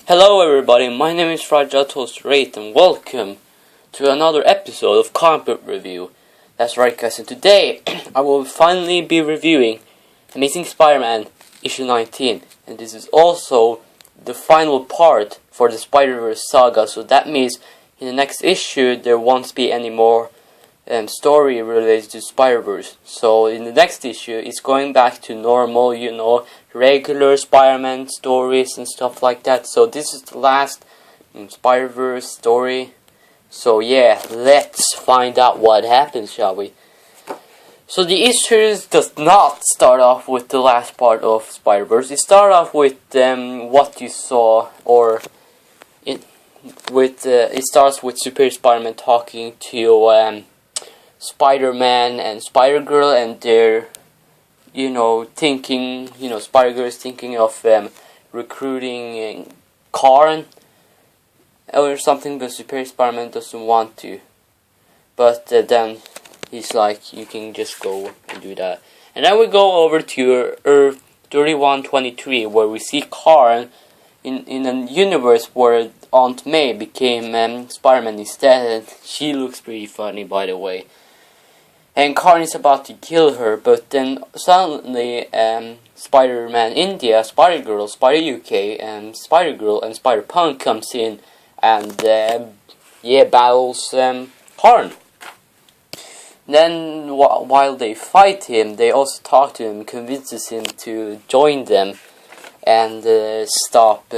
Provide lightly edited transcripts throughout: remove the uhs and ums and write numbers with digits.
Hello everybody, my name is Frajatos Wraith and welcome to another episode of Comic Book Review. That's right guys, and today I will finally be reviewing Amazing Spider-Man issue 19, and this is also the final part for the Spider-Verse saga, so that means in the next issue there won't be any more story related to Spider-Verse. So in the next issue it's going back to normal, regular Spider-Man stories and stuff like that. So this is the last Spider-Verse story. So yeah, let's find out what happens, shall we? So the issues does not start off with the last part of Spider-Verse. It starts off with what you saw, or it starts with Superior Spider-Man talking to Spider-Man and Spider-Girl, and they're thinking, Spider-Girl is thinking of recruiting Karen or something, but Superior Spider-Man doesn't want to. But then he's like, you can just go and do that. And then we go over to Earth 3123, where we see Karen in a universe where Aunt May became Spider-Man instead, and she looks pretty funny, by the way. And Karen is about to kill her, but then suddenly Spider-Man India, Spider-Girl, Spider-UK, and Spider-Girl and Spider-Punk comes in and battles Karen. Then while they fight him, they also talk to him, convinces him to join them and stop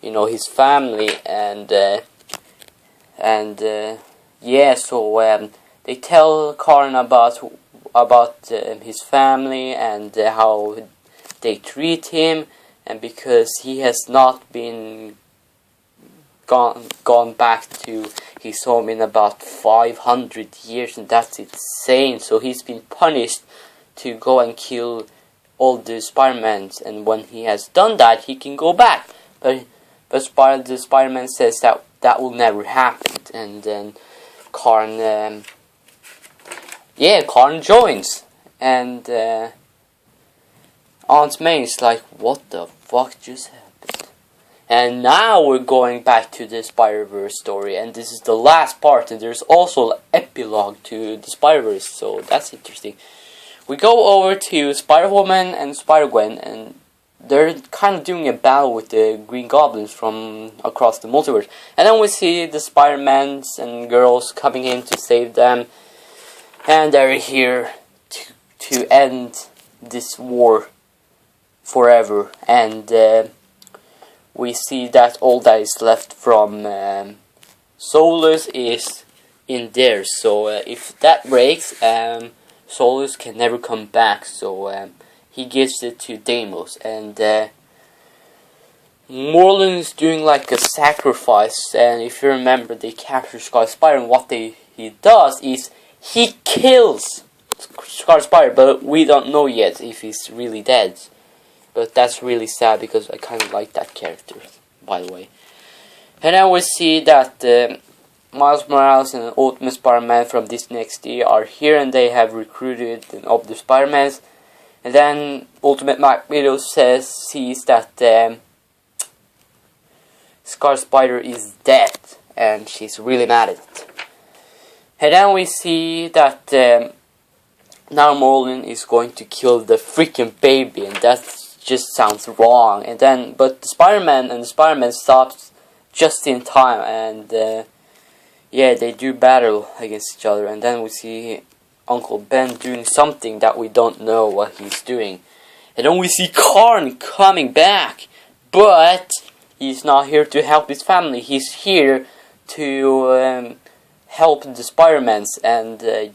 his family they tell Karen about his family and how they treat him, and because he has not been gone back to his home in about 500 years, and that's insane. So he's been punished to go and kill all the Spider-Mans, and when he has done that, he can go back. But the Spider-Man says that will never happen, and then Karen joins, and Aunt May is like, what the fuck just happened? And now we're going back to the Spider-Verse story, and this is the last part, and there's also an epilogue to the Spider-Verse, so that's interesting. We go over to Spider-Woman and Spider-Gwen, and they're kind of doing a battle with the Green Goblins from across the multiverse. And then we see the Spider-Mans and girls coming in to save them, and they're here to end this war forever. And we see that all that is left from Solus is in there. So if that breaks, Solus can never come back. So he gives it to Deimos, and Morlun is doing like a sacrifice. And if you remember, they capture Scarlet Spider, and what he does is he kills Scarlet Spider, but we don't know yet if he's really dead. But that's really sad because I kind of like that character, by the way. And then we see that Miles Morales and Ultimate Spider-Man from Disney XD are here, and they have recruited all the Spider-Mans. And then Ultimate Magneto sees that Scarlet Spider is dead, and she's really mad at it. And then we see that now Morlun is going to kill the freaking baby, and that just sounds wrong. And then, but the Spider-Man and the Spider-Man stops just in time, and they do battle against each other. And then we see Uncle Ben doing something that we don't know what he's doing. And then we see Karen coming back, but he's not here to help his family. He's here to help the Spider-Mans, and And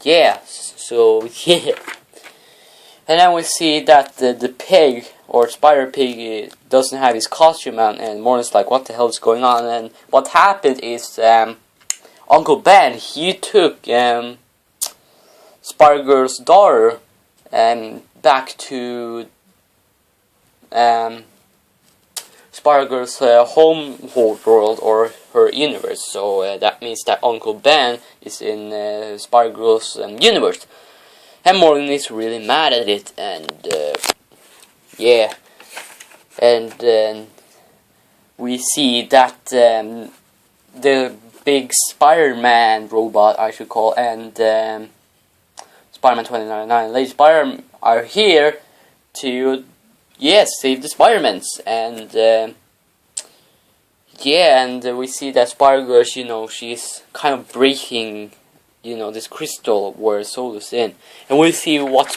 then we see that the pig, or Spider-Pig, doesn't have his costume on, and Morgan's like, what the hell is going on? And what happened is Uncle Ben, he took Spider-Girl's daughter back to Spider-Girl's home world, or her universe. So that means that Uncle Ben is in Spider-Girl's universe. And Morgan is really mad at it, and we see that the big Spider-Man robot, I should call, and Spider-Man 2099 Lady Spider are here to, save the Spider-Mans. And and we see that Spider-Girl, she's kind of breaking, this crystal where Soul is in. And we see what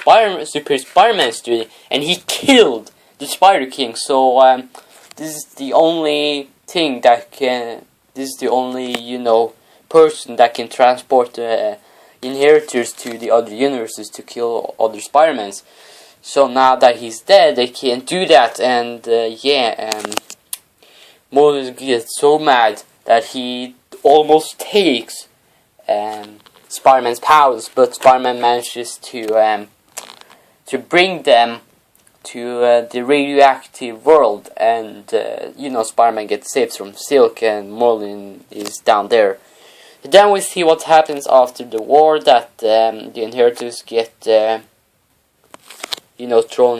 Super Spider-Man is doing, and he killed the Spider King. So this is the only thing that can, this is the only, person that can transport the inheritors to the other universes to kill other Spider-Mans. So now that he's dead, they can't do that, and Morbius gets so mad that he almost takes Spider-Man's powers, but Spider-Man manages to bring them to the radioactive world, and Spider-Man gets saved from Silk, and Merlin is down there. Then we see what happens after the war, that the inheritors get thrown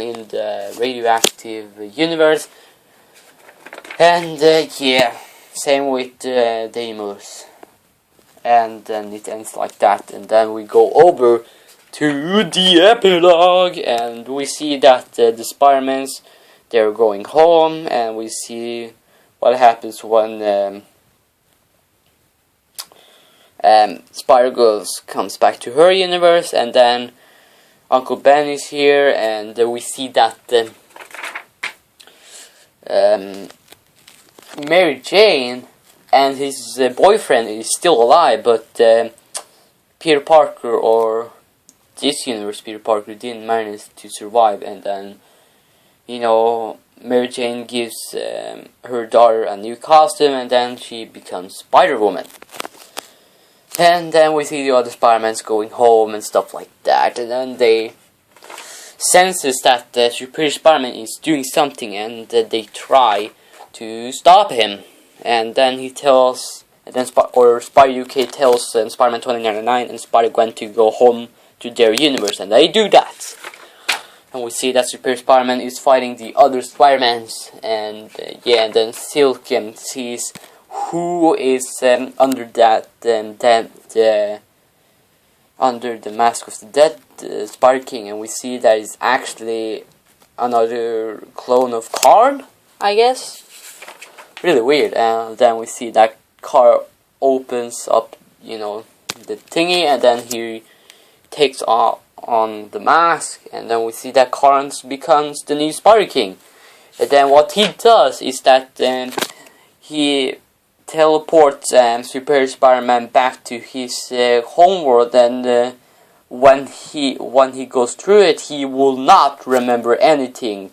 in the radioactive universe. And same with Deimos. And then it ends like that. And then we go over to the epilogue, and we see that the Spider-Mans, they're going home, and we see what happens when Spider-Girl comes back to her universe, and then Uncle Ben is here, and we see that Mary Jane and his boyfriend is still alive, but Peter Parker, or this universe Peter Parker, didn't manage to survive, and then Mary Jane gives her daughter a new costume, and then she becomes Spider-Woman. And then we see the other Spider-Mans going home and stuff like that, and then they senses that the Superior Spider-Man is doing something, and they try to stop him. And then he tells, Spider UK tells Spider-Man 2099 and Spider-Gwen to go home to their universe, and they do that. And we see that Superior Spider-Man is fighting the other Spider-Mans, and and then Silk sees who is under that under the mask of the dead Spider King, and we see that it's actually another clone of Karl, I guess. Really weird. And then we see that Karl opens up, the thingy, and then he takes on the mask, and then we see that Karl becomes the new Spider King. And then what he does is that he teleports Superior Spider-Man back to his homeworld, and when he goes through it, he will not remember anything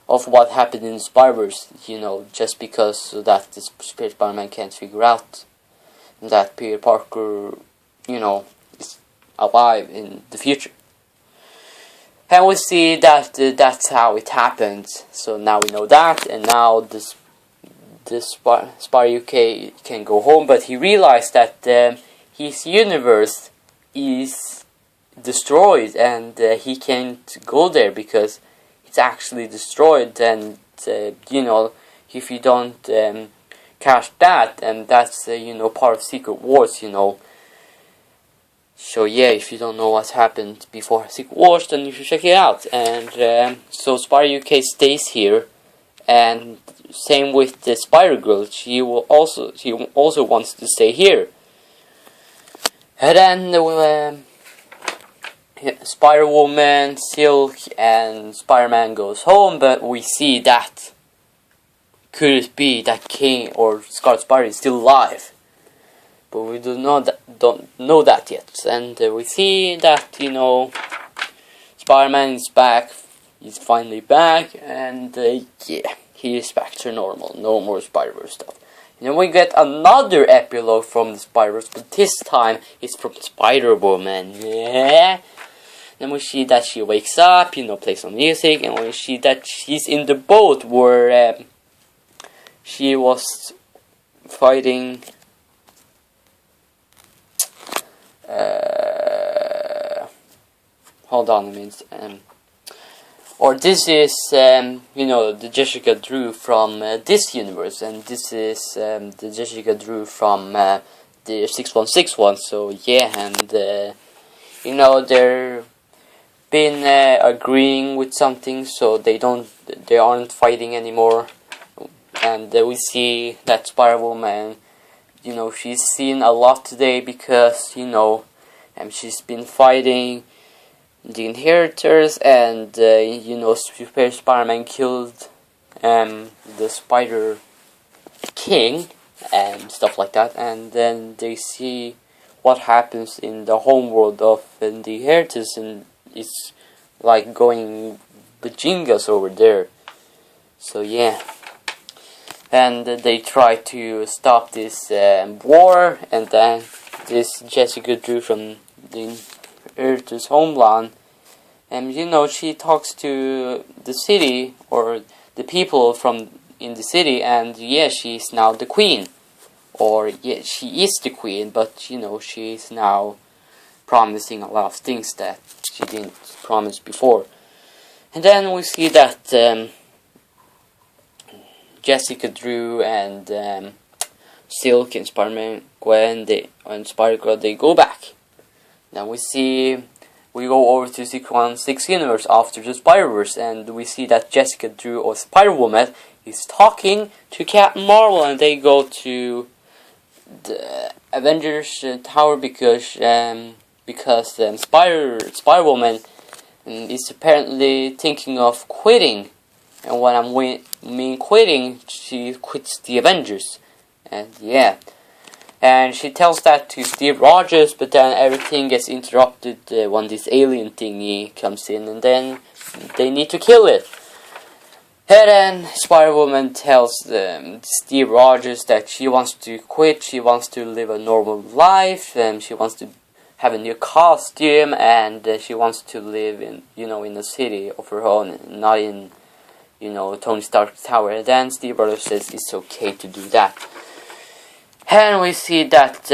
of what happened in the Spider-Verse, just because so that the Superior Spider-Man can't figure out that Peter Parker, is alive in the future. And we see that that's how it happened. So now we know that, and now this Spider UK can go home, but he realized that his universe is destroyed, and he can't go there because it's actually destroyed. And if you don't catch that, and that's part of Secret Wars, So if you don't know what happened before Secret Wars, then you should check it out. And so Spider UK stays here, and same with the Spider-Girl. She also wants to stay here. And then Spider-Woman, Silk, and Spider-Man goes home, but we see that could it be that King or Scarlet Spider is still alive? But we don't know that yet. And we see that Spider-Man is back. He's finally back, and he is back to normal. No more Spider-Verse stuff. And then we get another epilogue from the Spider-Verse, but this time it's from Spider-Woman. Yeah. Then we see that she wakes up, plays some music, and we see that she's in the boat where she was fighting. Hold on a minute. or this is the Jessica Drew from this universe, and this is the Jessica Drew from the 6161. So yeah, and they're been agreeing with something, so they aren't fighting anymore. And we see that Spider-Woman, she's seen a lot today because she's been fighting the Inheritors, and Super Spider-Man killed the Spider King and stuff like that. And then they see what happens in the homeworld of the Inheritors, and it's like going bajingas over there. So yeah, and they try to stop this war, and then this Jessica Drew from the Earth's homeland, and she talks to the city, or the people in the city, and she's now the queen, or she is the queen, but she's now promising a lot of things that she didn't promise before. And then we see that Jessica Drew and Silk and Spider-Man Gwen and Spider-Girl, they go back. Then we go over to 616 universe after the Spider-Verse, and we see that Jessica Drew, or Spider-Woman, is talking to Captain Marvel, and they go to the Avengers Tower because Spider-Woman is apparently thinking of quitting. And when I mean quitting, she quits the Avengers. And yeah. And she tells that to Steve Rogers, but then everything gets interrupted when this alien thingy comes in, and then they need to kill it. And then Spider-Woman tells Steve Rogers that she wants to quit, she wants to live a normal life, and she wants to have a new costume, and she wants to live in a city of her own, not in Tony Stark's tower. And then Steve Rogers says it's okay to do that. And we see that,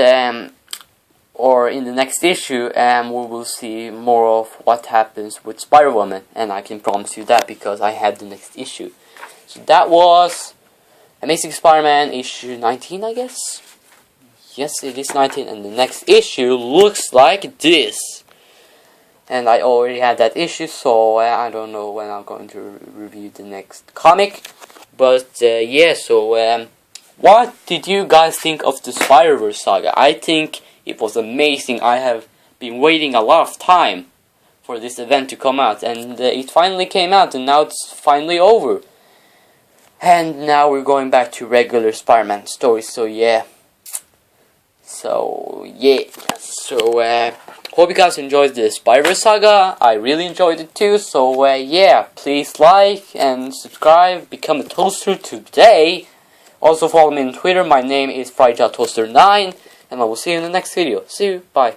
or in the next issue, we will see more of what happens with Spider-Woman, and I can promise you that because I had the next issue. So that was Amazing Spider-Man issue 19, I guess? Yes, it is 19, and the next issue looks like this. And I already had that issue, so I don't know when I'm going to review the next comic. But so what did you guys think of the Spider-Verse saga? I think it was amazing. I have been waiting a lot of time for this event to come out, and it finally came out, and now it's finally over. And now we're going back to regular Spider-Man stories, so yeah. So hope you guys enjoyed the Spider-Verse saga. I really enjoyed it too, so please like and subscribe, become a toaster today. Also follow me on Twitter, my name is FryJawToaster9, and I will see you in the next video. See you, bye.